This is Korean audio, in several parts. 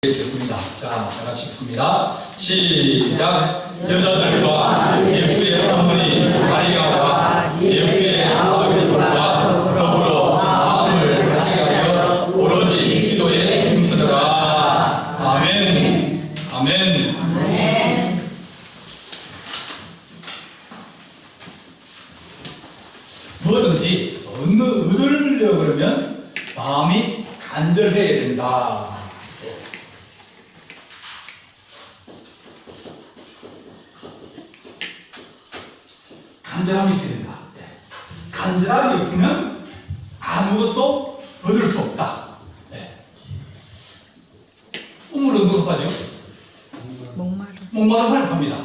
읽겠습니다. 자, 다 같이 읽습니다. 시작. 여자들과 예수의 어머니 마리아와 예수의 아버지들과 더불어 마음을 같이 하여 오로지 기도에 힘쓰더라. 아멘. 아멘. 아멘. 뭐든지 얻으려고 그러면 마음이 간절해야 된다. 간절함이 있어야 된다. 간절함이 없으면 아무것도 얻을 수 없다. 우물은 누가 빠져? 목마른 사람이 팝니다.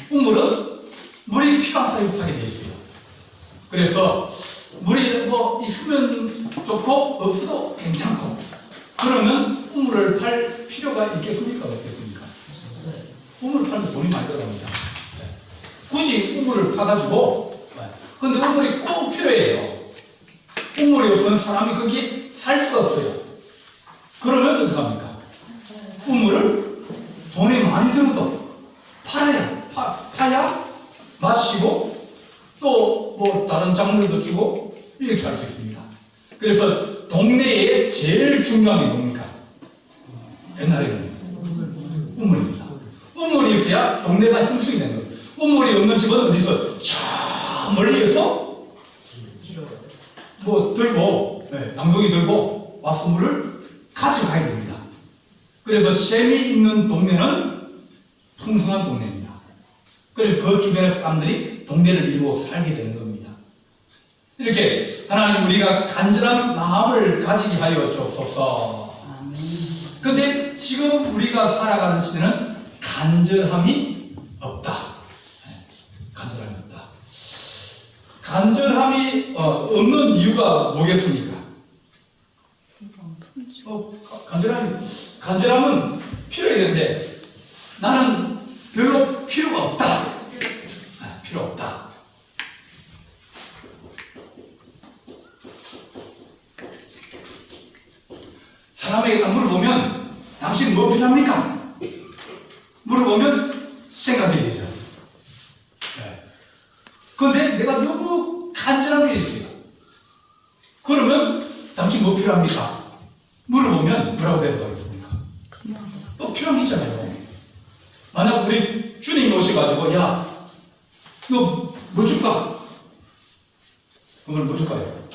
우물은 물이 필요한 사람이 파게 되어 있어요. 그래서 물이 있으면 좋고 없어도 괜찮고, 그러면 우물을 팔 필요가 있겠습니까? 없겠습니까? 우물을 팔면 돈이 많이 들어갑니다. 굳이 우물을 파가지고, 근데 우물이 꼭 필요해요. 우물이 없으면 사람이 거기 살 수가 없어요. 그러면 어떻게 합니까? 우물을 돈이 많이 들어도 파야 마시고 또 다른 작물도 주고 이렇게 할 수 있습니다. 그래서 동네에 제일 중요한 게 뭡니까? 옛날에는 우물입니다. 우물이 있어야 동네가 형성이 되는 거예요. 우물이 없는 집은 어디서 저 멀리에서 들고, 양동이 들고 와서 물을 가져가야 됩니다. 그래서 샘이 있는 동네는 풍성한 동네입니다. 그래서 그 주변의 사람들이 동네를 이루어 살게 되는 겁니다. 이렇게 하나님 우리가 간절한 마음을 가지게 하여 주옵소서. 근데 지금 우리가 살아가는 시대는 간절함이 없다. 간절함이 없다. 간절함이 없는 이유가 뭐겠습니까? 간절함은 필요해야 되는데 나는 별로 필요가 없다. 필요 없다. 사람에게 딱 물어보면 당신 뭐 필요합니까? 물어보면 생각이 되죠. 그런데 내가 너무 간절한 게 있어요. 그러면 당신 뭐 필요합니까? 물어보면 뭐라고 대답하겠습니까? 필요한 게 있잖아요. 만약 우리 주님이 오셔가지고 야, 너 뭐 줄까? 오늘 뭐 줄까요?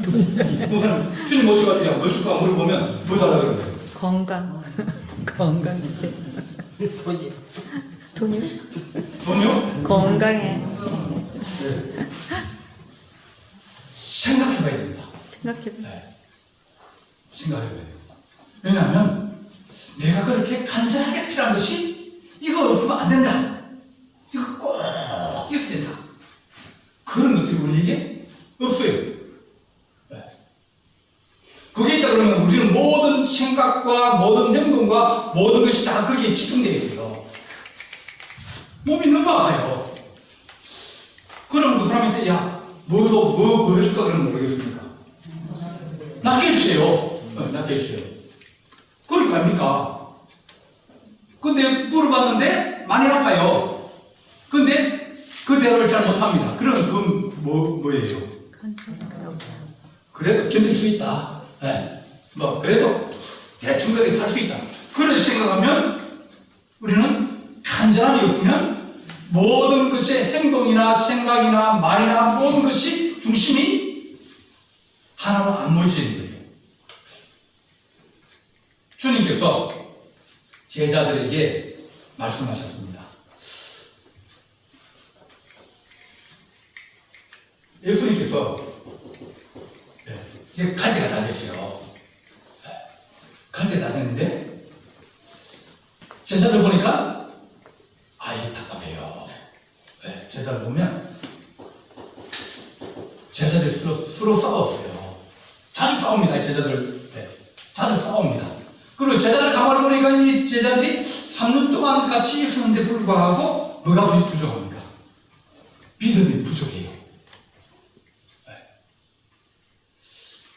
그 사람 주님 오셔가지고 야, 뭐 줄까? 물어보면 뭐 달라고 그러나요? 건강 주세요. 돈이요? 돈이요? 건강해. 생각해봐야 됩니다. 생각해봐야 돼요. 왜냐하면 내가 그렇게 간절하게 필요한 것이 이거 없으면 안 된다. 이거 꼭 있어야 된다. 그런 것들이 우리에게 없어요. 그게 있다 그러면 우리는 모든 생각과 모든 행동과 모든 것이 다 거기에 집중되어 있어요. 몸이 너무 아파요. 그럼 그 사람한테 야, 뭐 해줄까 그러면 모르겠습니까? 낫게 해주세요. 낫게 해주세요. 그럴 거 아닙니까? 근데 물어봤는데 많이 아파요. 근데 그 대답을 잘 못합니다. 그럼 그건 뭐예요? 간절함이 없어. 그래서 견딜 수 있다. 그래도 대충 그렇게 살 수 있다. 그렇게 생각하면 우리는 간절함이 없으면 모든 것의 행동이나 생각이나 말이나 모든 것이 중심이 하나로 안 모이지는 거예요. 주님께서 제자들에게 말씀하셨습니다. 예수님께서 이제 갈 때가 다 됐어요. 갈 때 다 됐는데 제자들 보니까 이게 답답해요. 제자들 보면 제자들 서로 싸웠어요. 자주 싸웁니다. 제자들 자주 싸웁니다. 그리고 제자들 가만히 보니까 이 제자들이 3년 동안 같이 있었는데 불구하고 뭐가 부족합니까? 믿음이 부족해요.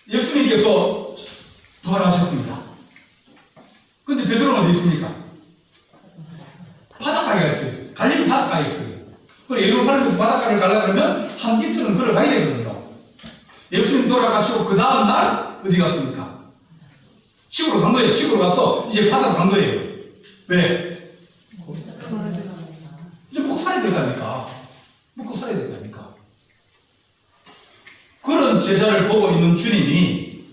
예수님께서 부활하셨습니다. 근데 베드로는 어디 있습니까? 바닷가에 있어요. 갈릴리 바닷가에 있어요. 그리고 예루살렘에서 바닷가를 가려고 그러면 한 이틀은 걸어가야 되거든요. 예수님 돌아가시고 그 다음날 어디 갔습니까? 집으로 간 거예요. 집으로 가서 이제 바다로 간 거예요. 왜? 이제 먹고 살아야 된다니까. 먹고 살아야 된다니까. 그런 제자를 보고 있는 주님이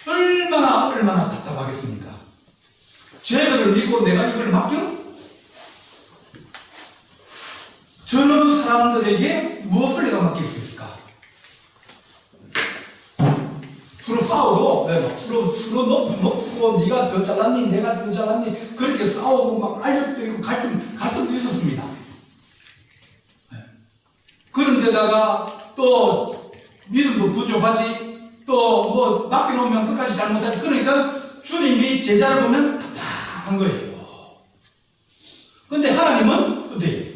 얼마나 답답하겠습니까? 쟤들을 믿고 내가 이걸 맡겨? 저런 사람들에게 무엇을 내가 맡길 수 있을까? 서로 싸우고, 서로 놓고, 네가 더 잘났니? 내가 더 잘났니? 그렇게 싸우고, 막 알력도 있고, 갈등도 있었습니다. 그런데다가 또 믿음도 부족하지, 또 뭐 맡겨놓으면 끝까지 잘못하지. 그러니까 주님이 제자를 보면 답답한 거예요. 근데 하나님은 어때요?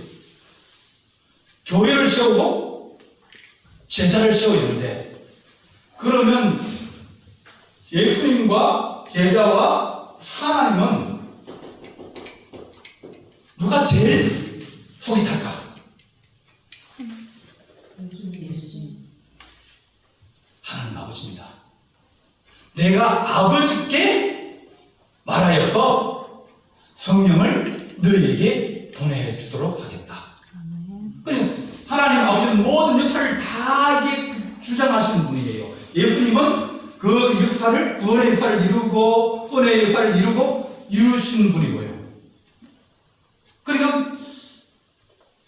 교회를 세우고 제자를 세워야 되는데, 그러면 예수님과 제자와 하나님은 누가 제일 속이 탈까? 하나님 아버지입니다. 내가 아버지께 말하여서 성령을 너희에게 보내주도록 하겠다. 그러니까 하나님 아버지는 모든 역사를 다 주장하시는 분이에요. 예수님은 그 역사를, 구원의 역사를 이루고 은혜의 역사를 이루시는 분이고요. 그러니까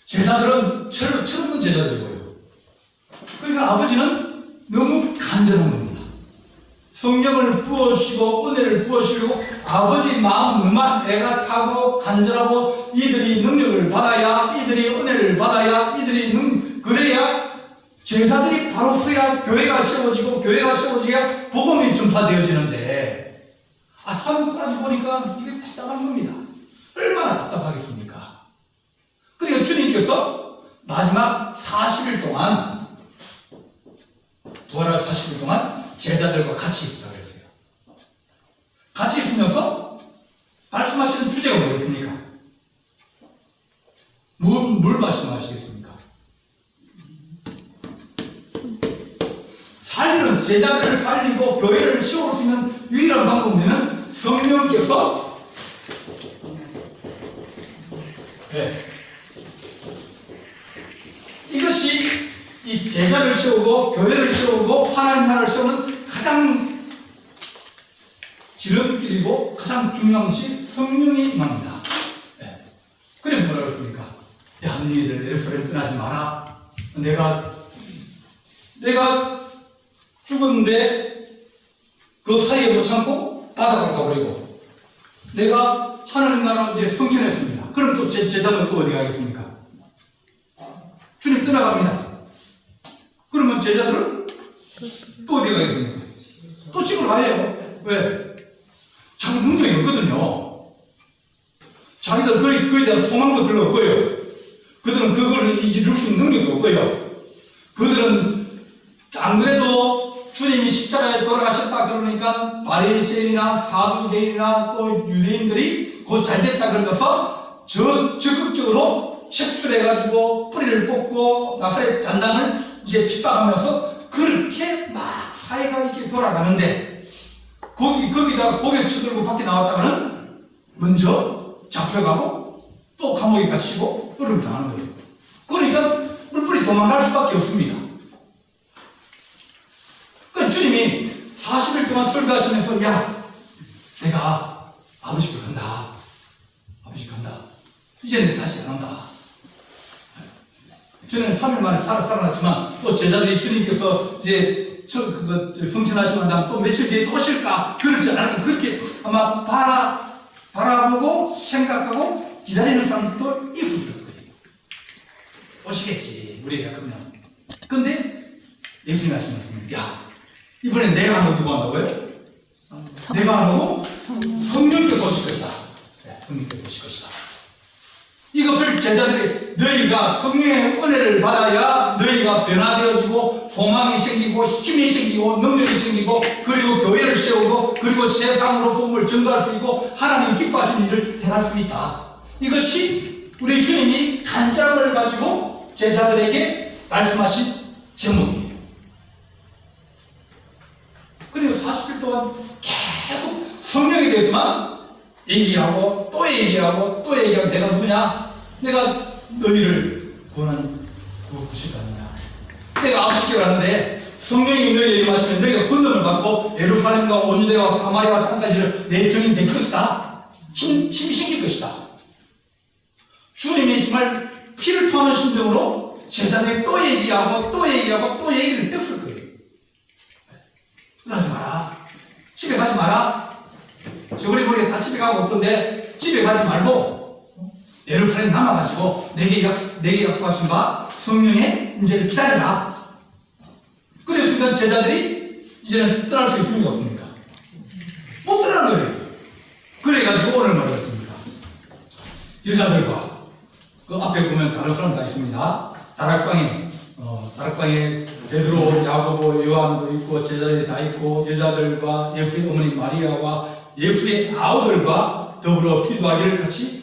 제자들은 철없는 제자들이고요. 그러니까 아버지는 너무 간절한 겁니다. 성령을 부어주시고 은혜를 부어주시고 아버지 마음은 너무 애가 타고 간절하고, 이들이 능력을 받아야, 이들이 은혜를 받아야, 그래야 제자들이 바로 서야 교회가 세워지고, 교회가 세워져야 복음이 전파되어지는데, 한국까지 보니까 이게 답답한 겁니다. 얼마나 답답하겠습니까? 그러니까 주님께서 마지막 40일 동안, 부활할 40일 동안 제자들과 같이 있으라고 했어요. 같이 있으면서 말씀하시는 주제가 뭐였습니까? 뭘 말씀하시겠습니까? 제자들을 살리고 교회를 세울 수 있는 유일한 방법은 성령께서 이것이 이 제자를 세우고 교회를 세우고 하나님 나라를 세우는 가장 지름길이고 가장 중요한 것이 성령이 임합니다. 그래서 뭐라고 했습니까? 야, 너희들 예루살렘 떠나지 마라. 내가 죽었는데 그 사이에 못 참고 바다로 가버리고 내가 하나님 나라 이제 성천했습니다. 그럼 또 제자는 또 어디 가겠습니까? 주님 떠나갑니다. 그러면 제자들은 또 어디 가겠습니까? 또 집으로 가요. 왜? 자기 능력이 없거든요. 자기들 거기에 대한 소망도 별로 없고요. 그들은 그거를 이룰 수 있는 능력도 없고요. 그들은 안 그래도 주님이 십자가에 돌아가셨다 그러니까 바리새인이나 사두개인이나 또 유대인들이 곧 잘됐다 그러면서 적극적으로 색출해가지고 뿌리를 뽑고 나사렛 잔당을 이제 핍박하면서 그렇게 막 사회가 이렇게 돌아가는데 거기다가 고개 쳐들고 밖에 나왔다가는 먼저 잡혀가고 또 감옥에 갇히고 어려움당하는 거예요. 그러니까 뿔뿔이 도망갈 수밖에 없습니다. 그러니까 주님이 40일 동안 설교하시면서 야, 내가 아버지께 간다. 아버지 간다. 이제는 다시 안 온다. 저는 3일 만에 살아났지만 또 제자들이 주님께서 이제 성천하시고 난 다음 또 며칠 뒤에 또 오실까 그러지 않을까 그렇게 아마 바라보고 생각하고 기다리는 사람들도 있었을 거예요. 오시겠지 우리가 크면. 근데 예수님 하시면 야, 이번엔 내가 안 오고 누가 한다고요? 내가 안 오고 성령께서 오실 것이다. 성령께서 오실 것이다. 이것을 제자들이 너희가 성령의 은혜를 받아야 너희가 변화되어지고 소망이 생기고 힘이 생기고 능력이 생기고 그리고 교회를 세우고 그리고 세상으로 복음을 전가할 수 있고 하나님 기뻐하시는 일을 행할 수 있다. 이것이 우리 주님이 간절함을 가지고 제자들에게 말씀하신 제목이에요. 그리고 40일 동안 계속 성령에 대해서만 얘기하고 또 얘기하고 또 얘기하고 내가 누구냐? 내가 너희를 구원한 구실자느냐? 내가 아버지께 가는데 성령이 너희에게 임하시면 너희가 권능을 받고 예루살렘과 온 유대와 사마리아와 땅까지를 내 증인 될 것이다. 힘이 생길 것이다. 주님이 정말 피를 토하는 심정으로 제자들이 또 얘기하고 또 얘기하고 또 얘기를 했을 거예요. 그러지 마라. 집에 가지 마라. 저번에 보니까 다 집에 가고 없던데 집에 가지 말고 예루살렘 남아가지고 내게 약속하신 바 성령의 임재를 기다려라. 그랬으니까 제자들이 이제는 떠날 수 있습니까 없습니까? 못 떠나는 거예요. 그래가지고 오늘 말했습니다. 여자들과 그 앞에 보면 다른 사람 다 있습니다. 다락방에 베드로, 야고보, 요한도 있고 제자들이 다 있고 여자들과 예수의 어머니 마리아와 예수의 아우들과 더불어 기도하기를 같이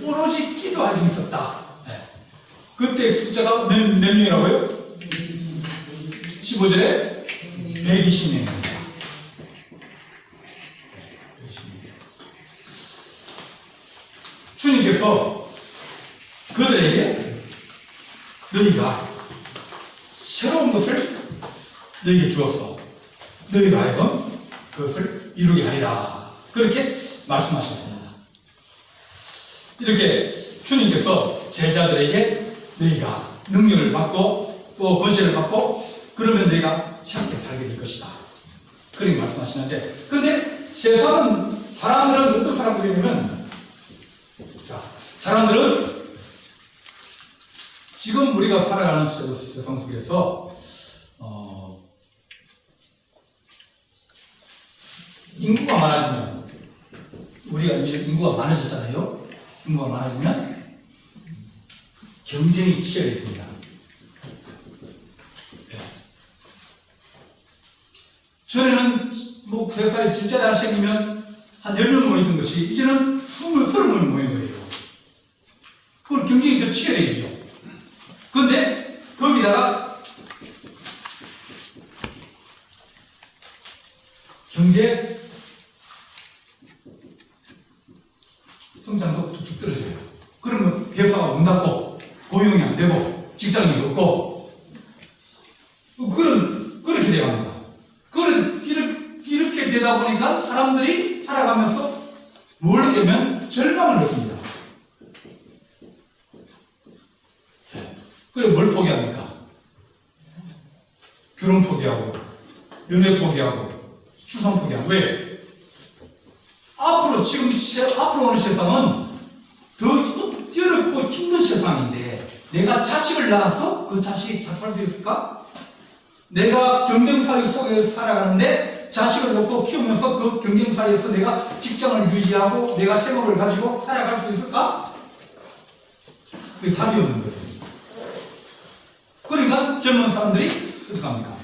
오로지 기도하기 힘썼다. 네. 그때 숫자가 몇 명이라고요? 15절에 120명입니다. 주님께서 그들에게 너희가 새로운 것을 너희에게 주었어. 너희로 하여금 그것을 이루게 하리라. 그렇게 말씀하셨습니다. 이렇게 주님께서 제자들에게 너희가 능력을 받고 또 권세를 받고 그러면 너희가 새롭게 살게 될 것이다. 그렇게 말씀하시는데 그런데 사람들은 어떤 사람들이냐면 사람들은 지금 우리가 살아가는 세상 속에서 인구가 많아지면 우리가 이제 인구가 많아졌잖아요. 인구가 많아지면 경쟁이 치열해집니다. 전에는 뭐 회사에 진짜리 하나 생기면 한 10명 모이던 것이 이제는 20명 모이는 거예요. 그럼 경쟁이 더 치열해지죠. 그런데 거기다가 경제 성장도 툭툭 떨어져요. 그러면 회사가 문 닫고 고용이 안 되고 직장이 없고 그렇게 돼갑니다. 이렇게 되다 보니까 사람들이 살아가면서 뭘 느끼면 절망을 느낍니다. 그래 뭘 포기합니까? 결혼 포기하고 연애 포기하고 출산 포기하고 왜? 앞으로 오는 세상은 더 어렵고 힘든 세상인데 내가 자식을 낳아서 그 자식이 잘 살 수 있을까? 내가 경쟁사회 속에서 살아가는데 자식을 놓고 키우면서 그 경쟁사회에서 내가 직장을 유지하고 내가 생업을 가지고 살아갈 수 있을까? 그게 답이 없는 거예요. 그러니까 젊은 사람들이 어떡합니까?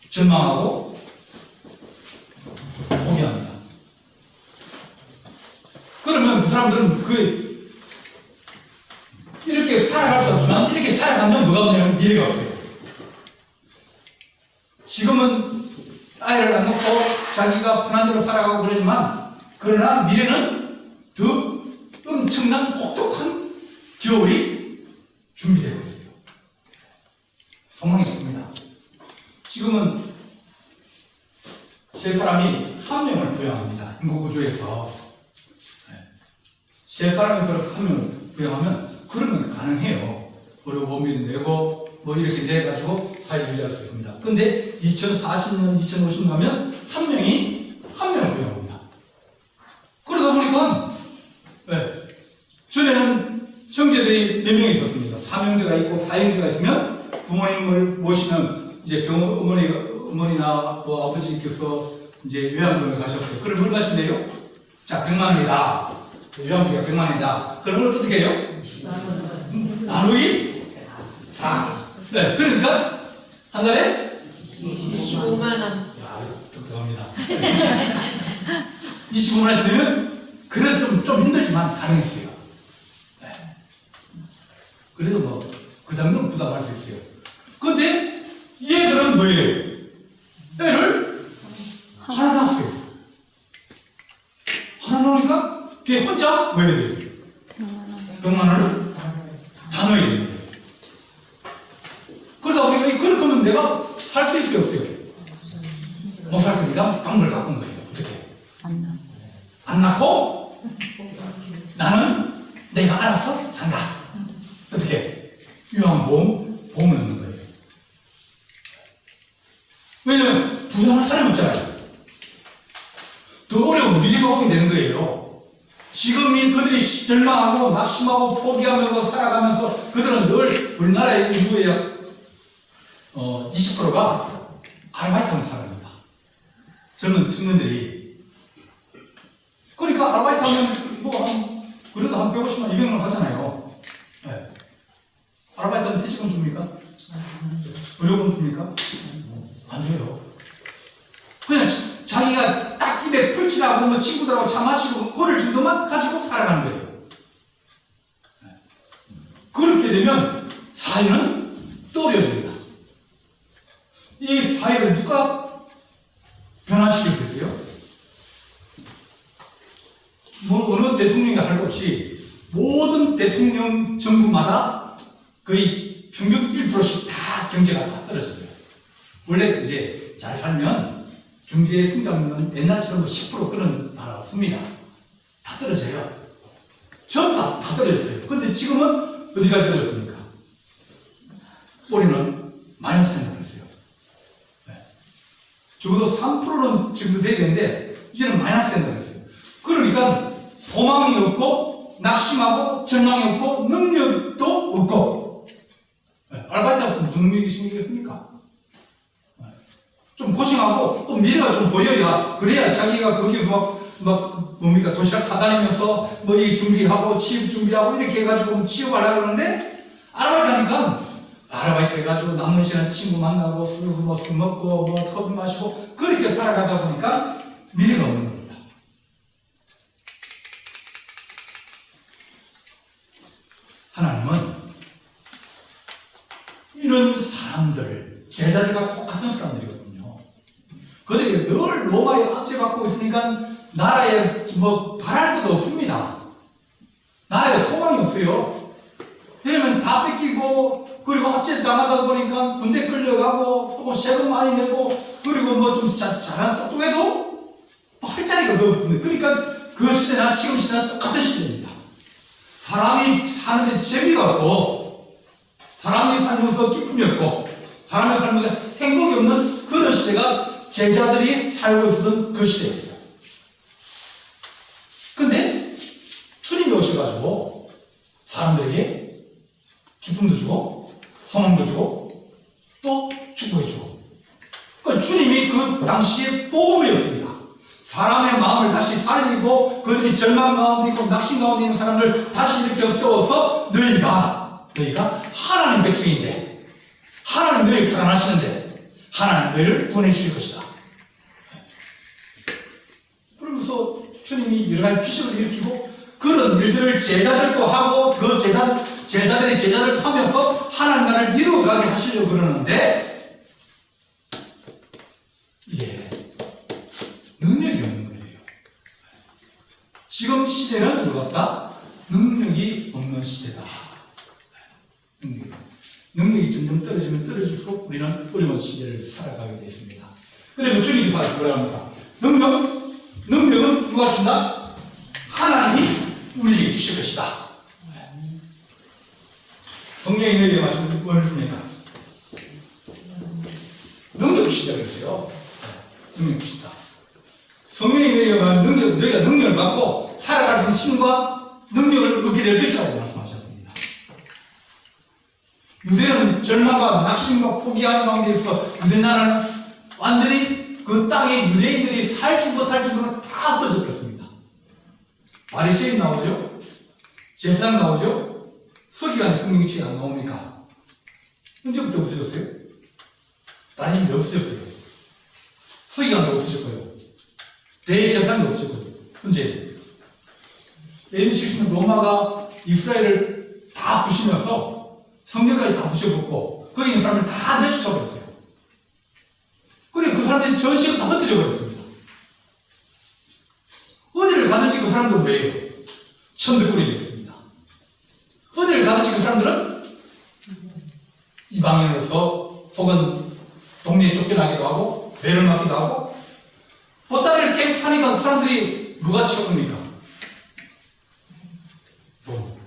절망하고 포기합니다. 그러면 그 사람들은 이렇게 살아갈 수 없지만 이렇게 살아가면 뭐가 없냐면 미래가 없어요. 지금은 아이를 안 놓고 자기가 편한 대로 살아가고 그러지만 그러나 미래는 더 엄청난 혹독한 겨울이 준비되고 있어요. 소망이 없습니다. 지금은 세 사람이 한 명을 부양합니다. 인구구조에서 세 사람이 그래서 한 명을 부양하면 그러면 가능해요. 의료보험비도 내고 뭐 이렇게 돼가지고 사회 유지할 수 있습니다. 근데 2040년, 2050년 하면 한 명을 부양합니다. 그러다 보니까 전에는 형제들이 몇 명 있었습니다. 삼형제가 있고 사형제가 있으면 부모님을 모시면 이제 어머니나 뭐 아버지께서 이제 요양병원에 가셨어요. 그럼 뭘 가신대요? 자, 100만 원이다. 요한계가 100만이다. 그러면 어떻게 해요? 나누기 4. 네, 그러니까 한 달에 25만 원. 야, 독특합니다. 25만 원씩 되면 그래도 좀 힘들지만 가능했어요. 네. 그래도 뭐 그 정도는 부담할 수 있어요. 근데 얘들은 뭐예요? 애를 하나 낳았어요. 하나 놓으니까 걔 혼자 뭐 해야 돼요? 100만 원을 다 넣어야 되는 거예요. 그러다 보니까 그렇게 하면 내가 살 수 있어요, 없어요? 못 살 거니까 방법을 바꾼 거예요. 어떻게? 안 낳고 나는 내가 알아서 산다. 어떻게? 유황보험을 넣는 거예요. 왜냐면 부양할 사람이 없잖아요. 더 어려운 미래가 오게 되는 거예요. 지금 이 그들이 절망하고 낙심하고 포기하면서 살아가면서 그들은 늘 우리나라의 인구의 약 20%가 아르바이트 하는 사람입니다. 젊은 청년들이. 그러니까 아르바이트 하면 그래도 한 150만, 200만 원 하잖아요. 네. 아르바이트 하면 퇴직금 줍니까? 의료금 줍니까? 안 줘요. 그냥 자기가 딱 입에 풀칠하고 뭐 친구들하고 차 마시고 그럴 정도만 가지고 살아가는 거예요. 네. 그렇게 되면 사회는 떠어려집니다. 이 사회를 누가 변화시킬 수 있어요? 뭐 어느 대통령이 할 것 없이 모든 대통령 정부마다 거의 평균 1%씩 다 경제가 다 떨어져요. 원래 이제 잘 살면 경제 성장률은 옛날처럼 10% 그런 나라 없습니다. 다 떨어져요. 전부 다 떨어졌어요. 근데 지금은 어디가 떨어졌습니까? 올해는 마이너스 된다고 했어요. 네. 적어도 3%는 지금 돼야 되는데 이제는 마이너스 된다고 했어요. 그러니까 소망이 없고 낙심하고 절망이 없고 능력도 없고. 네. 알바이트하면서 무슨 능력이 생기겠습니까? 네. 좀 고생하고 또 미래가 좀 보여야 그래야 자기가 거기서 막 뭡니까 도시락 사다니면서 뭐 이 준비하고 취업 준비하고 이렇게 해가지고 취업하려고 그러는데 아르바이트 하니까 아르바이트 해가지고 남는 시간 친구 만나고 술 먹고 뭐 커피 마시고 그렇게 살아가다 보니까 미래가 없는 겁니다. 하나님은 이런 사람들, 제자들과 똑같은 사람들이거든요. 그들이 늘 로마에 압제받고 있으니까 나라에 뭐 바랄 것도 없습니다. 나라에 소망이 없어요. 왜냐면 다 뺏기고 그리고 압제 당하다 보니까 군대 끌려가고 또 세금 많이 내고 그리고 뭐 좀 잘한 똑똑해도 할 자리가 없습니다. 그러니까 그 시대나 지금 시대나 똑같은 시대입니다. 사람이 사는데 재미가 없고 사람이 살면서 기쁨이 없고 사람이 살면서 행복이 없는 그런 시대가 제자들이 살고 있었던 그 시대였어요. 근데 주님이 오셔가지고 사람들에게 기쁨도 주고 소망도 주고 또 축복해 주고 그러니까 주님이 그 당시의 복음이었습니다. 사람의 마음을 다시 살리고 그들이 절망 가운데 있고 낙심 가운데 있는 사람을 다시 일으켜 세워서 너희가 하나님 백성인데 하나님 너희를 사랑하시는데 하나님 너희를 구원해 주실 것이다. 그러면서 주님이 여러 가지 기적을 일으키고 그런 일들을 제자들도 하고 그 제자들이 제자들 하면서 하나님 나라를 이루어가게 하시려고 그러는데 이게 능력이 없는 거예요. 지금 시대는 뭐같다? 능력이 없는 시대다. 능력이 점점 떨어지면 떨어질수록 우리는 어려운 시대를 살아가게 되십니다. 그래서 주님께서 뭐라 합니까? 능력은 누가 준다? 하나님이 우리에게 주실 것이다. 성령이 너희에게 말씀을 뭘 줍니까? 능력 주신다고 했어요. 능력 주신다. 성령이 너희에게 너희가 능력을 받고 살아갈 수 있는 힘과 능력을 얻게 될 것이라고 말씀하셨습니다. 유대는 절망과 낙심과 포기하는 가운데 있어 유대 나라는 완전히 그 땅에 유대인들이 살지 못할 정도로 다 흩어져 버렸습니다. 바리새인 나오죠? 제사장 나오죠? 서기관의 성경책이 안 나옵니까? 언제부터 없어졌어요? 다른 일이 없어졌어요. 서기관도 없어졌고요. 대제사장도 없어졌고요. 언제? AD 70년 로마가 이스라엘을 다 부시면서 성경까지 다 부셔먹고 거기 있는 사람을 다 내쫓아버렸어요. 그리고 그 사람들이 전시가 다 흩어져 버렸습니다. 어디를 가든지 그 사람들은 왜요? 천덕꾸리 됐습니다. 어디를 가든지 그 사람들은 이방인으로서 혹은 동네에 쫓겨나기도 하고 배를 맞기도 하고 보따리를 계속 사니까 그 사람들이 누가 채웁니까? 돈.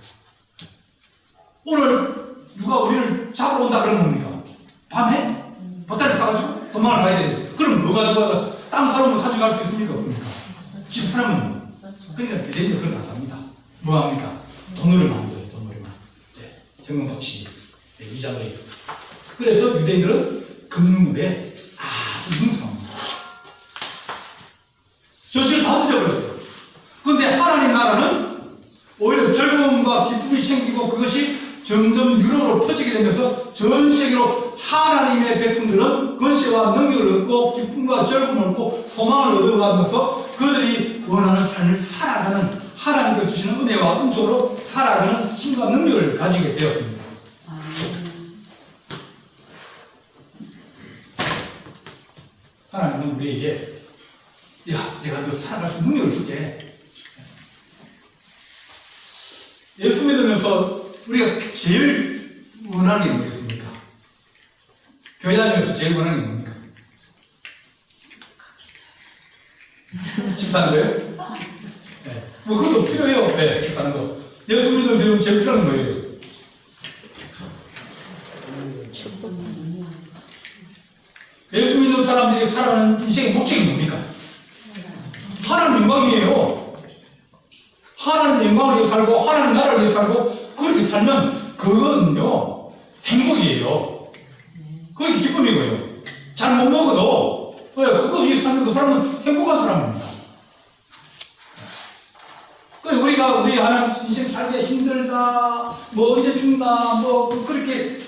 오늘 누가 우리를 잡으러 온다 그런 겁니까? 밤에? 보따리 사가지고 도망을 가야 되는데 그럼 뭐 가지고 땅 사람을 가져갈 수 있습니까? 없습니까? 집 사람은 그러니까 유대인들 그걸 안 삽니다. 뭐 합니까? 돈으로 많이 줘요. 돈으로만. 네. 현금도치, 네, 이자놀이. 그래서 유대인들은 금융물에 아주 능통합니다. 전시를 다 흩어져버렸어요. 그런데 하나님 나라는 오히려 즐거움과 기쁨이 생기고 그것이 점점 유럽으로 퍼지게 되면서 전 세계로 하나님의 백성들은 권세와 능력을 얻고 기쁨과 즐거움을 얻고 소망을 얻어가면서 그들이 원하는 삶을 살아가는 하나님께서 주시는 은혜와 은총으로 살아가는 힘과 능력을 가지게 되었습니다. 하나님은 우리에게 야, 내가 너 살아갈 수 있는 능력을 줄게. 예수 믿으면서 우리가 제일 원하는 게 뭐겠습니까? 교회 다니면서 제일 원하는 게 뭡니까? 집 사는 거예요? 네. 뭐 그것도 필요해요. 네, 집 사는 거. 예수 믿으면서 제일 필요한 건 뭐예요? 예수 믿는 사람들이 살아가는 인생의 목적이 뭡니까? 하나님 영광이에요. 하나님 영광을 위해 살고 하나님 나라를 위해 살고 그렇게 살면 그건요 행복이에요. 그게 기쁨이고요. 잘 못 먹어도 그것을 위해 살면 그 사람은 행복한 사람입니다. 그래서 우리가 우리 하나님 인생 살기 힘들다 뭐 언제 죽나 뭐 그렇게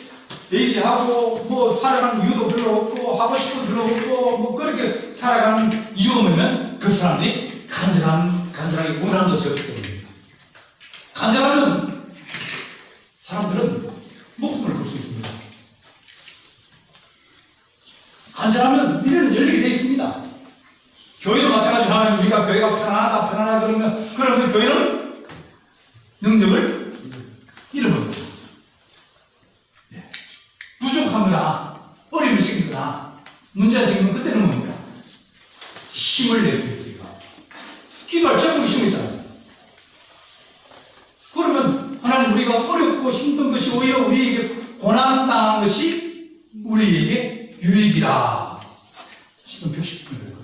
얘기하고 뭐 살아가는 이유도 별로 없고 하고 싶은 별로 없고 뭐 그렇게 살아가는 이유가 뭐냐면 그 사람들이 간절하게 원하는 것이 없기 때문입니다. 간절하면 사람들은 목숨을 걸 수 있습니다. 간절하면 미래는 열리게 되어 있습니다. 교회도 마찬가지로 하나님 우리가 교회가 편안하다 그러면 교회는 능력을 잃어버립니다. 부족하거나 어려움이 생기거나 문제가 생기면 그때는 뭡니까? 힘을 낼 수 있으니까 기도할 제목이 힘이 있잖아요. 그러면 하나님 우리가 어렵고 힘든 것이 오히려 우리에게 고난당한 것이 우리에게 유익이라 지금 표시를 거예요.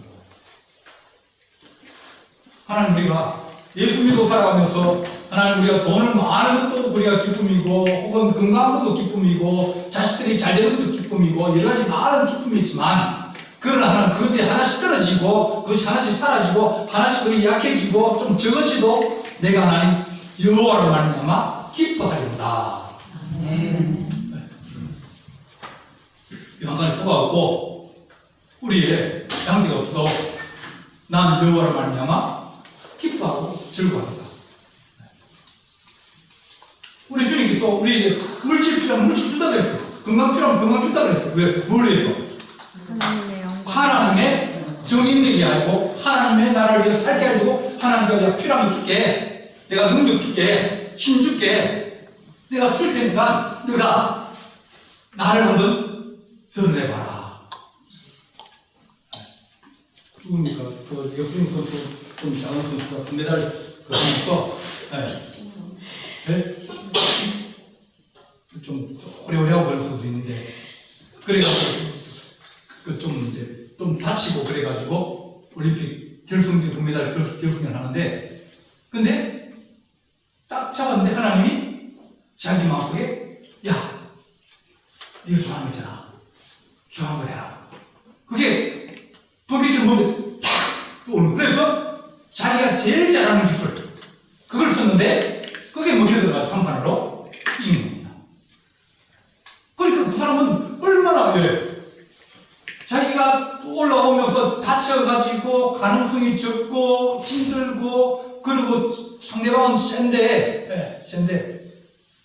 하나님 우리가 예수 믿고 살아가면서 하나님 우리가 돈을 많은 것도 우리가 기쁨이고 혹은 건강한 것도 기쁨이고 자식들이 잘 되는 것도 기쁨이고 여러 가지 많은 기쁨이 있지만 그러나 하나님 그것들이 하나씩 떨어지고 그것이 하나씩 사라지고 하나씩 그것이 약해지고 좀 적어지도 내가 하나님 여호와로 말미암아 기뻐하리로다. 양간에 소가 없고 우리의 양떼가 없어도 나는 여호와로 말미암아 기뻐하고 즐거워한다. 우리 주님께서 우리에게 물질 필요하면 물질 준다 그랬어요. 건강 필요하면 건강 준다 그랬어요. 왜? 뭘 위해서? 하나님의 정인되게 하고 하나님의 나라를 위해서 살게 하려고 하나님께 내가 필요한 거 줄게. 내가 능력 줄게. 힘 줄게. 내가 줄 테니까 너가 나를 한번 드러내봐라. 누굽니까? 그 여수님 선수 좀 작은 선수가 금메달 그 선수가 네? 좀 오래오래하고 그런 선수 있는데 그래가지고 그 좀 이제 좀 다치고 그래가지고 올림픽 결승전 금메달 결승을 하는데 근데 딱 잡았는데 하나님이 자기 마음속에 야 네가 좋아하는 거 있잖아 좋아하는 거 해라 그게 번개처럼 몸에 탁 오는 그래서 자기가 제일 잘하는 기술 그걸 썼는데 그게 먹혀 들어가서 한판으로 이긴 겁니다. 그러니까 그 사람은 얼마나 자기가 올라오면서 다쳐가지고 가능성이 적고 힘들고 그리고 상대방은 센데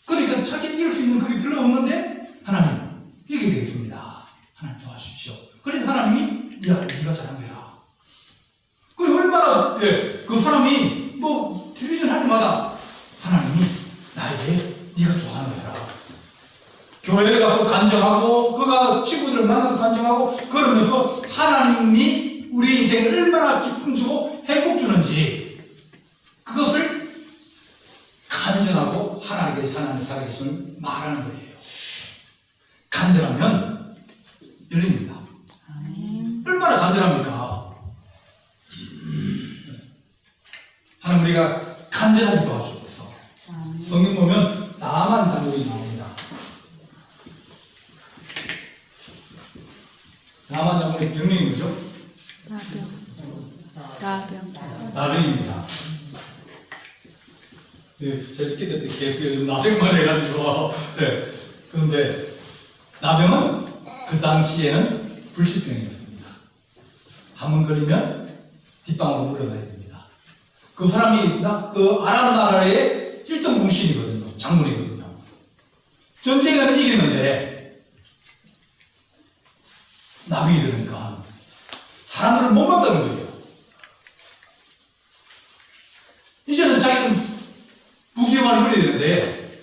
그러니까 자기 이길 수 있는 그게 별로 없는데 하나님 이기게 되겠습니다. 하나님 도와주십시오. 그래서 하나님이 야 네가 잘한 거야. 그리고 얼마나 그 사람이 뭐 텔레비전 할 때마다 하나님이 나에게 네가 좋아하는 거라. 교회에 가서 간증하고 그가 친구들을 만나서 간증하고 그러면서 하나님이 우리 인생에 얼마나 기쁨 주고 행복 주는지 그것을 간증하고 하나님께 하나님 살아계심을 말하는 거예요. 간절하면 열립니다. 얼마나 간절합니까? 하나님 우리가 간절하게 도와주옵소서. 성경 보면 나만 장군이 나옵니다. 나만 장군의 병명이 뭐죠? 나병입니다. 제가 기대 때 계속 요즘 나병만 해가지고 그런데 나병은 그 당시에는 불치병이었습니다. 한 번 걸리면 뒷방으로 물러가야 됩니다. 그 사람이 그 아람 나라의 1등 공신이거든요. 장군이거든요. 전쟁에는 이기는데 나병이 되니까 사람들을 못 막다는 거예요. 이제는 자기는 부귀영화를 누려야 되는데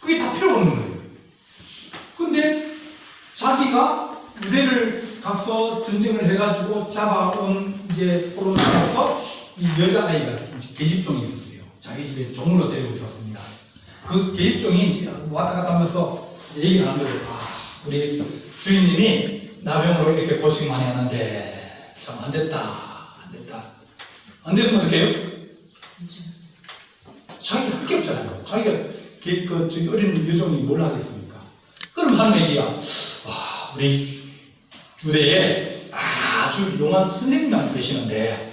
그게 다 필요 없는 거예요. 근데 자기가 무대를 가서 전쟁을 해가지고 잡아온 이제 포로를 잡아서 이 여자아이가 계집종이 있었어요. 자기 집에 종으로 데리고 있었습니다. 그 계집종이 이제 왔다 갔다 하면서 얘기를 하는 거예요. 아, 우리 주인님이 나병으로 이렇게 고생 많이 하는데 참 안 됐다. 안 됐으면 어떻게 해요? 자기가 할 게 없잖아요. 자기가 저기 어린 여종이 뭘 하겠습니까? 그럼 하는 얘기야. 와, 우리 주대에 아주 용한 선생님 계시는데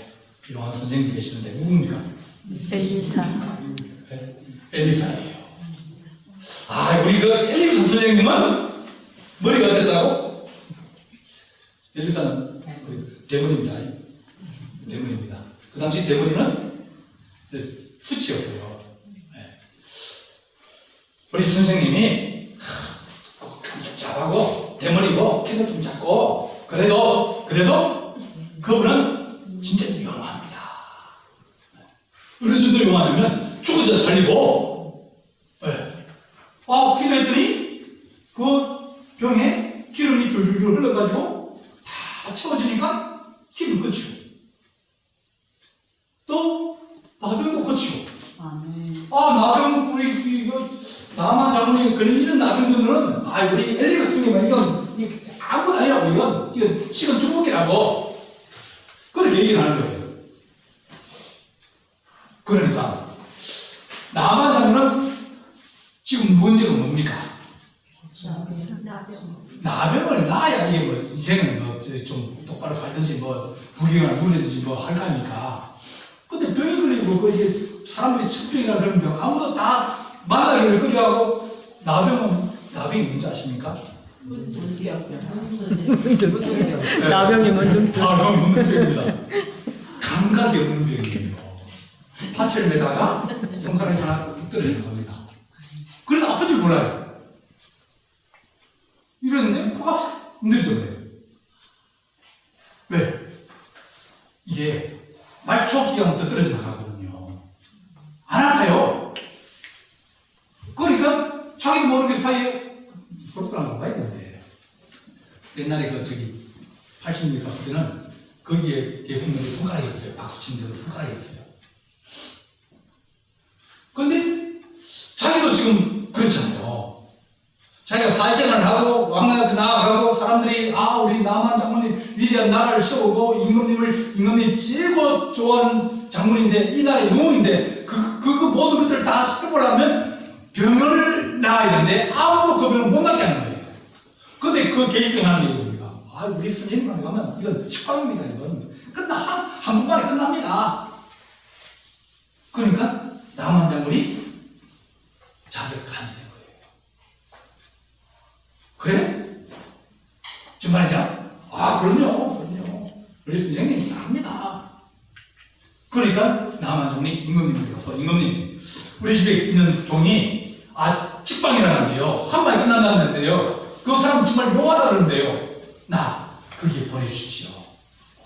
누굽니까? 엘리사. 엘리사예요. 아, 우리 그 엘리사 선생님은 머리가 어땠다고? 엘리사는 대머리입니다. 그 당시 대머리는 수치였어요. 우리 선생님이 깜짝하고 대머리고 키도 좀 작고 그래도 그분은 진짜 용합니다. 어느 정도 용하냐면 죽은 자 살리고 기도했더니 그 병에 기름이 줄줄 흘러가지고 다 채워지니까 기름 끝이고 또 나병도 끝이고 나병 우리 나만 장모님 그런 이런 나병들은 우리 엘리가 스님은 이건 아무것도 아니라고 이건 식은 죽먹기라고 그렇게 얘기를 하는 거예요. 그러니까 나만 장모는 지금 문제가 뭡니까? 나병을 낳아야 이게 뭐 인생은 뭐 좀 똑바로 살든지 뭐 부귀영화를 누리든지 뭐 할 거 아닙니까? 근데 병이 걸리고 그 사람들이 척병이나 그런 병 아무도 다 만나기를 꺼려하고 나병이 뭔지 아십니까? 나병이 문둥병. 나병이 문둥병입니다. 감각이 없는 병이에요. 파츠를 매다가 손가락이 하나 떨어지는 겁니다. 그래서 아픈 줄 몰라요. 이랬는데 코가 흔들렸어요. 왜? 이게 말초기가부터 떨어져 나가거든요. 안 아파요. 그러니까 자기도 모르게 사이에 수록도랑 가봐야 되는데 옛날에 80년대 갔을 때는 거기에 예수님들이 손가락이 없어요. 박수 치는 데도 손가락이 없어요. 그런데 자기도 지금 그렇잖아요. 자기가 사회생활을 하고 왕래학교 나아가고 사람들이 우리 남한 장군님 위대한 나라를 세우고 임금님이 최고 좋아하는 장군인데 이 나라의 영웅인데 그 모든 것들을 다 해보려면 병을 낳아야 되는데 아무도 그 병을 못 낳게 하는 거예요. 근데 그 계집종 하는 게 뭡니까? 우리 선생님한테 가면 이건 식빵입니다. 이건 한 번만에 끝납니다. 그러니까 나만 장군이 자기를 간지낸 거예요. 그래? 지금 말이죠? 아, 그럼요. 우리 선생님 압니다. 그러니까 나만 장군이 임금님한테 가서, 임금님, 우리 집에 있는 종이 직방이라는데요. 한 마디 끝난다는데요. 그 사람 정말 묘하다 그러는데요. 나 거기에 보내주십시오.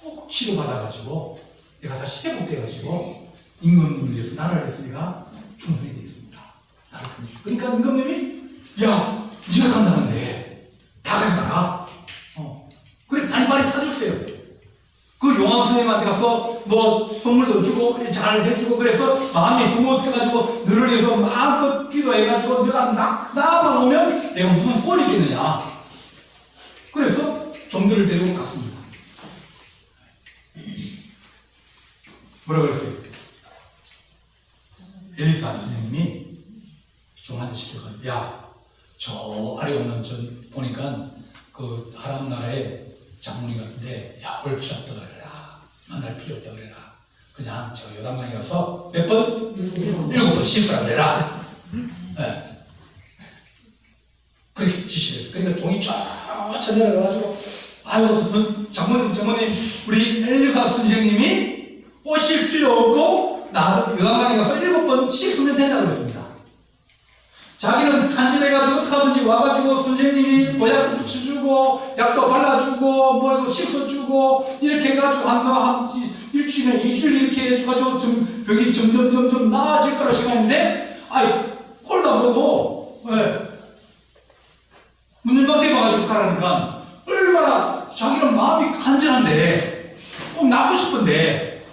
꼭 치료받아가지고 내가 다시 회복돼가지고 임금님을 위해서 나라를 위해서 내가 충성이 되겠습니다. 나를 보내주십시오. 그러니까 임금님이 야, 네가 간다는데 다 가져가라. 그래, 많이 사주세요. 그 용암 선생님한테 가서 뭐 선물도 주고 잘 해주고 그래서 마음이 흐뭇해가지고 너를 위해서 마음껏 기도해가지고 내가 나만 오면 내가 무슨 꼴이 있겠느냐. 그래서 종들을 데리고 갔습니다. 뭐라 그랬어요? 엘리사 선생님이 종한테 시켜가지고 야, 저 아래 오는 전 보니까 그 아람 나라에 장군이 같은데 야, 올 필요 없다 그래라. 만날 필요 없다 그래라. 그냥 저 요단강에 가서 몇 번? 7번 씻으라 그래라. 네. 그렇게 지시를 했어. 그러니까 종이 쫙 내려가가지고 아이고 장모님 우리 엘리사 선생님이 오실 필요 없고 나 요단강에 가서 7번 씻으면 된다고 그랬습니다. 자기는 간절해가지고 어떡하든지 와가지고 선생님이 보약도 붙여주고 약도 발라주고 뭐 씻어주고 이렇게 해가지고 한 일주일에 2주일 이렇게 해가지고 좀 병이 점점 나아질 거라 생각했는데 꼴도 안 보고 문들박대 봐가지고 가라니까 얼마나 자기는 마음이 간절한데 꼭 낫고 싶은데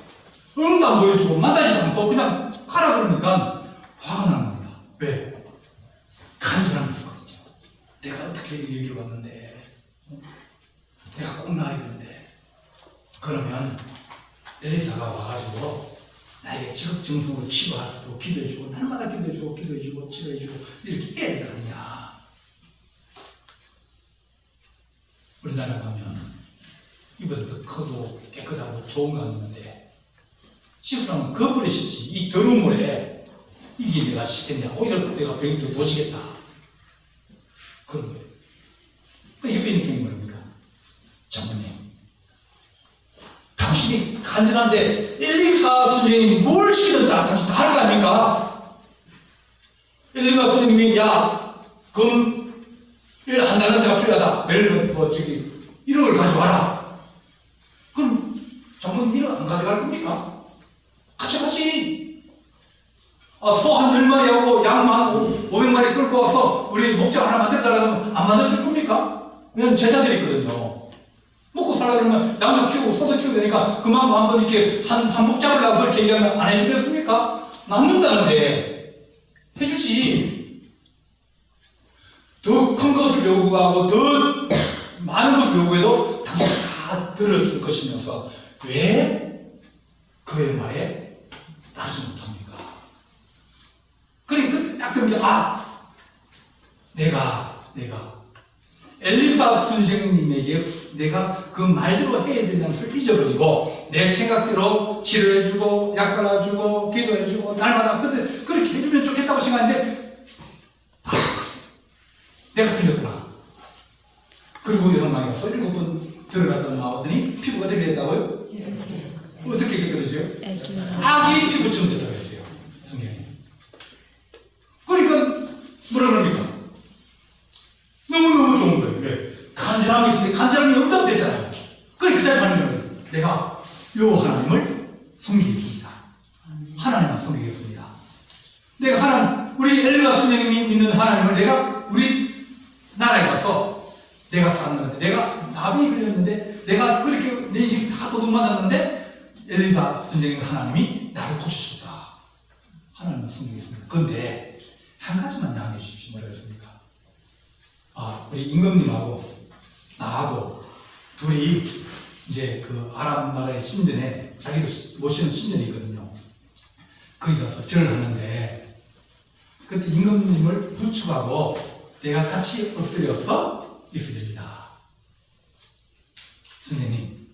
얼굴도 안 보여주고 만나지도 않고 그냥 가라 그러니까 화가 나는 겁니다. 왜? 간절한 거거든요. 내가 어떻게 얘기를 왔는데 내가 꼭 나아야 되는데 그러면 엘리사가 와가지고 나에게 지극정성으로 치료할 수도 기도해주고 날마다 기도해주고 치료해주고 이렇게 해야 될 거 아니냐. 우리나라 가면 이보다 더 크고 깨끗하고 좋은 강이 있는데 씻으라면 그 물에 씻지 이 더러운 물에 이게 내가 씻겠냐. 오히려 내가 병이 더 도지겠다. 그런 거예요. 그 옆에 있는 중이 뭐입니까? 장모님, 당신이 간절한데 엘리사 선생님이 뭘 시키든 당신 다 할 거 아닙니까? 엘리사 선생님이 그럼 일 한 달은 내가 필요하다. 매일 1억을 가져와라. 그럼 장모님 1억 안 가져갈 겁니까? 가져가지. 소 한 10마리하고 양 한 500마리 끌고 와서 우리 목장 하나 만들어달라고 하면 안 만들어줄 겁니까? 왜냐면 제자들이 있거든요. 먹고 살라 그러면 양도 키우고 소도 키우고 되니까 그만큼 한번 이렇게 한 목장을 하고 그렇게 얘기하면 안 해주겠습니까? 남는다는데 해주지. 더 큰 것을 요구하고 더 많은 것을 요구해도 당신 다 들어줄 것이면서 왜 그의 말에 따르지 못합니까? 그러니까 그때 딱 들으면 내가 엘리사 선생님에게 내가 그 말대로 해야 된다는 것을 잊어버리고 내 생각대로 치료해주고 약 발라주고 기도해주고 날마다 그렇게 해주면 좋겠다고 생각했는데 내가 틀렸구나. 그리고 요단강에 가서 7번 들어갔다 나왔더니 피부가 어떻게 됐다고요? 어떻게 깨끗해져요? 아기 피부처럼 됐다고 했어요. 성경에. 그러니까 뭐라 그럽니까? 너무너무 좋은 거예요. 왜? 간절함이 있는데 간절함이 없다면 됐잖아요. 그러니까 그 자리에 가면 내가 요 하나님을 섬기겠습니다. 하나님만 섬기겠습니다. 내가 우리 엘리사 선생님이 믿는 하나님을 내가 우리 나라에 가서 내가 살았는데 내가 나비 그렸는데 내가 그렇게 내 인생 다 도둑맞았는데 엘리사 선생님 하나님이 나를 고쳐주셨다. 하나님을 섬기겠습니다. 그런데 한 가지만 양해해 주십시오. 뭐라 그랬습니까? 우리 임금님하고 나하고 둘이 이제 그 아랍 나라의 신전에 자기도 모시는 신전이 있거든요. 거기 가서 절을 하는데 그때 임금님을 부축하고 내가 같이 엎드려서 있어야 됩니다. 선생님,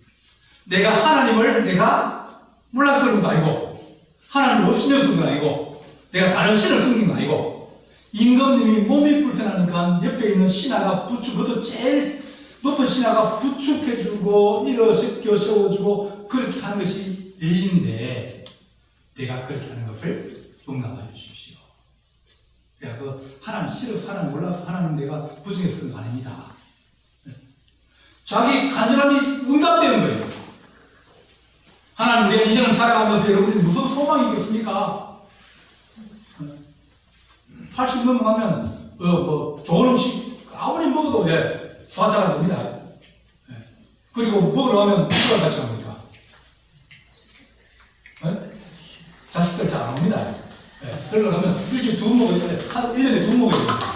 내가 하나님을 내가 몰라서 그런 거 아니고 하나님을 없으면서 그런 거 아니고 내가 다른 신을 숨긴 거 아니고 임금님이 몸이 불편하니까 옆에 있는 신하가 그것도 제일 높은 신하가 부축해주고 일어시켜 세워주고 그렇게 하는 것이 예의인데 내가 그렇게 하는 것을 용납해 주십시오. 내가 하나님 싫어서 하나님 몰라서 하나님 내가 부정해서 그런 거 아닙니다. 자기 간절함이 응답되는 거예요. 하나님 우리가 인생을 살아가면서 여러분이 무슨 소망이 있겠습니까? 80 넘어가면 좋은 음식 아무리 먹어도 소화자가 안 됩니다. 그리고 먹으러 가면 누가 같이 갑니까? 자식들 잘 안 옵니다. 그러러 가면 일주일에 2번 먹어야 돼. 1년에 2번 먹어야 됩니다.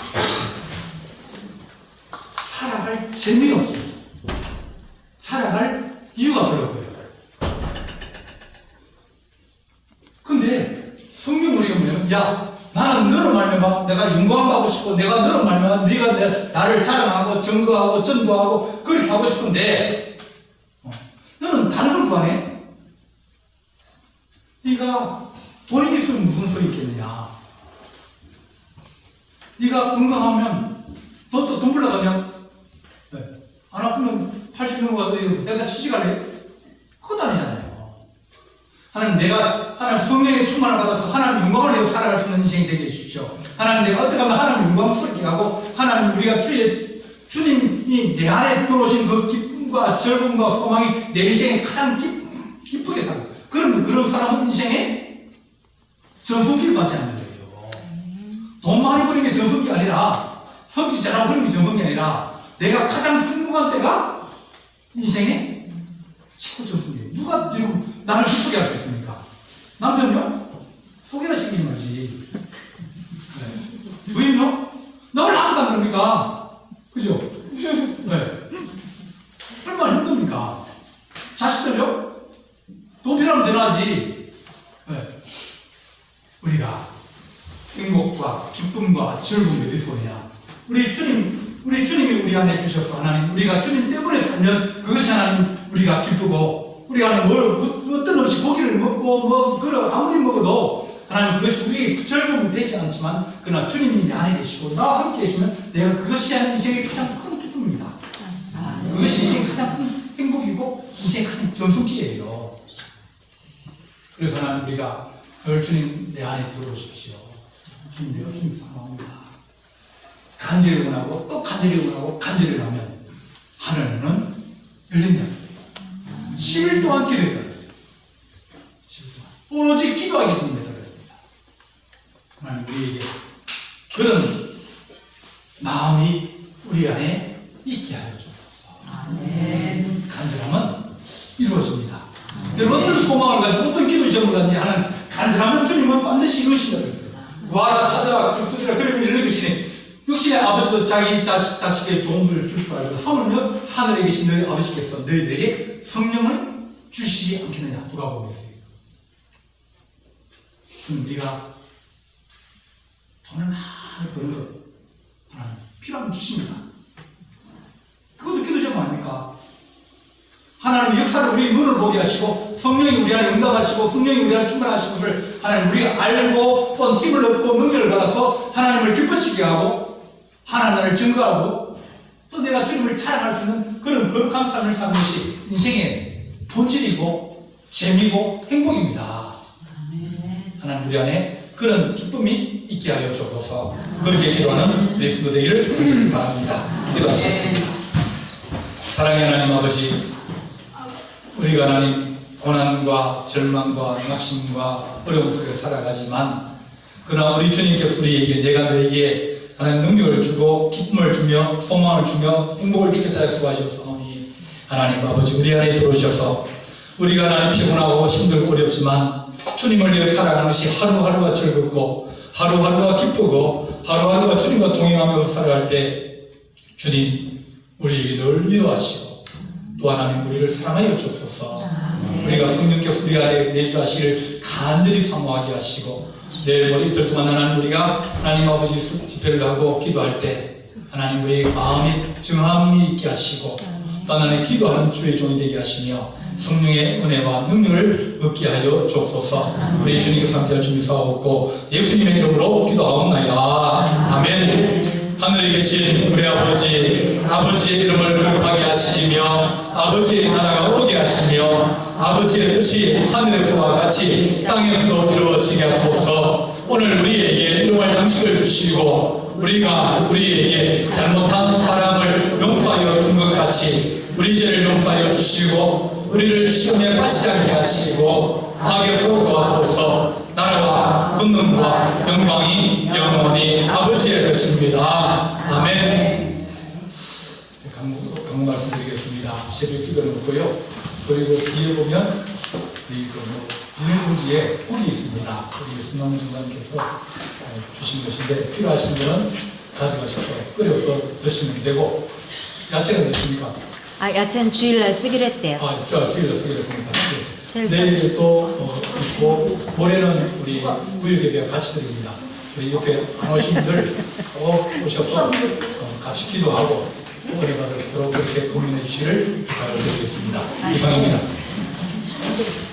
살아갈 재미가 없어요. 살아갈 이유가 별로 없어요. 근데 성경 우리가 보면 나는 너를 말미암아 내가 영광받고 싶고 내가 너를 말미암아 네가 나를 자랑하고 증거하고 전도하고 그렇게 하고 싶은데 너는 다른 걸 구하네? 네가 돈이 있으면 무슨 소리 있겠느냐? 네가 건강하면 돈 벌려가냐? 안 아프면 80 넘어가서 회사 취직할래? 그것도 아니잖아요. 하나님 성령의 충만을 받아서 하나님 영광을 내어 살아갈 수 있는 인생이 되게 해주십시오. 하나님 내가 어떻게 하면 하나님 영광스럽게 하고 하나님 우리가 주님이 내 안에 들어오신 그 기쁨과 즐거움과 소망이 내 인생에 가장 기쁘게 살고 그런 사람은 인생에 전성기를 받지 않는 거예요. 돈 많이 버는 게 전성기 아니라 성취 잘하고 그런 게 전성기 아니라 내가 가장 행복한 때가 인생의 최고 전성기예요. 누가 지금 나를 기쁘게 할 수 있습니까? 남편요? 소개나 시키지 말지. 부인요? 나 왜 아무도 안 그럽니까? 그죠? 얼마나 힘듭니까? 자식들요? 돈 필요하면 전화하지. 우리가 행복과 기쁨과 즐거움이 어디서 오냐? 우리 주님이 우리 안에 주셔서 하나님, 우리가 주님 때문에 살면 그것이 하나님 우리가 기쁘고, 우리가 어떤 음식 고기를 먹고, 아무리 먹어도 하나님 그것이 우리의 즐거움이 되지 않지만, 그러나 주님이 내 안에 계시고, 나와 함께 계시면 내가 그것이 하나님 인생의 가장 큰 기쁨입니다. 그것이 인생의 가장 큰 행복이고, 인생의 가장 전성기예요. 그래서 하나님 우리가 늘 주님 내 안에 들어오십시오. 주님 내가 주님 사랑합니다. 간절히 원하고 또 간절히 원하고 간절히 원하면 하늘은 열린다. 10일 동안 기도했다 그랬어요. 10일 동안 오로지 기도하기 때문에 그랬습니다. 하나님 우리에게 그런 마음이 우리 안에 있게 하여 주옵소서. 간절함은 이루어집니다. 어떤 소망을 가지고 어떤 기도 제목을 가지고 하는 간절하면 주님은 반드시 이루신다고 했어요. 구하라 찾아라 두드리라 그러면 일러주시니 역시 아버지도 자기 자식에게 좋은 것을 줄 줄 알고 하물며 하늘에 계신 너희 아버지께서 너희들에게 성령을 주시지 않겠느냐. 누가복음에서. 우리가 돈을 많이 버는 것 하나님 필요하면 주십니다. 그것도 기도 제목 아닙니까? 하나님의 역사를 우리 눈을 보게 하시고 성령이 우리 안에 응답하시고 성령이 우리 안에 충만하신 것을 하나님 우리가 알고 또 힘을 얻고 능력을 받아서 하나님을 기쁘시게 하고 하나님을 증거하고 또 내가 주님을 찬양할 수 있는 그런 거룩한 삶을 사는 것이 인생의 본질이고 재미고 행복입니다. 하나님 우리 안에 그런 기쁨이 있게 하여 주옵소서. 그렇게 기도하는 우리 성도 되기를 바랍니다. 기도하시겠습니다. 사랑의 하나님 아버지, 우리가 하나님 고난과 절망과 낙심과 어려움 속에 살아가지만 그러나 우리 주님께서 우리에게 내가 너에게 하나님 능력을 주고 기쁨을 주며 소망을 주며 행복을 주겠다 약속하셨사오니 하나님 아버지 우리 안에 들어오셔서 우리가 하나님 피곤하고 힘들고 어렵지만 주님을 위해 살아가는 것이 하루하루가 즐겁고 하루하루가 기쁘고 하루하루가 주님과 동행하면서 살아갈 때 주님 우리에게 늘 위로하시고 또 하나님 우리를 사랑하여 주옵소서. 우리가 성령께서 우리 안에 내주하시기를 간절히 사모하게 하시고 내일 모레 이틀 동안 하나님 우리가 하나님 아버지 집회를 하고 기도할 때 하나님 우리의 마음이 정함이 있게 하시고 또 하나는 기도하는 주의 종이 되게 하시며 성령의 은혜와 능력을 얻게 하여 주옵소서. 우리 주님께서 함께할 준비 사옵고 예수님의 이름으로 기도하옵나이다. 아멘. 하늘에 계신 우리 아버지, 아버지의 이름을 거룩하게 하시며 아버지의 나라가 오게 하시며 아버지의 뜻이 하늘에서와 같이 땅에서도 이루어지게 하소서. 오늘 우리에게 일용할 양식을 주시고 우리가 우리에게 잘못한 사람을 용서하여 준 것 같이 우리 죄를 용서하여 주시고 우리를 시험에 빠지지 않게 하시고 악에서 구하소서. 나라와 권능과 영광이 영원히 아버지의 것입니다. 아멘. 강무 말씀드리겠습니다. 새벽 기도를 놓고요. 그리고 뒤에 보면 비닐봉지에 국이 있습니다. 우리 순남 중장님께서 주신 것인데 필요하신 분은 가져가셔서 끓여서 드시면 되고 야채가 됐습니까? 아, 야채는 주일날 쓰기로 했대요. 주일날 쓰기로 했습니다. 제일 내일 또 있고 모레는 우리 구역에 대한 같이 드립니다. 우리 옆에 안 오신 분들 꼭 오셔서 같이 기도하고 은혜 받을 수 있도록 그렇게 고민해 주시기를 부탁드리겠습니다. 이상입니다.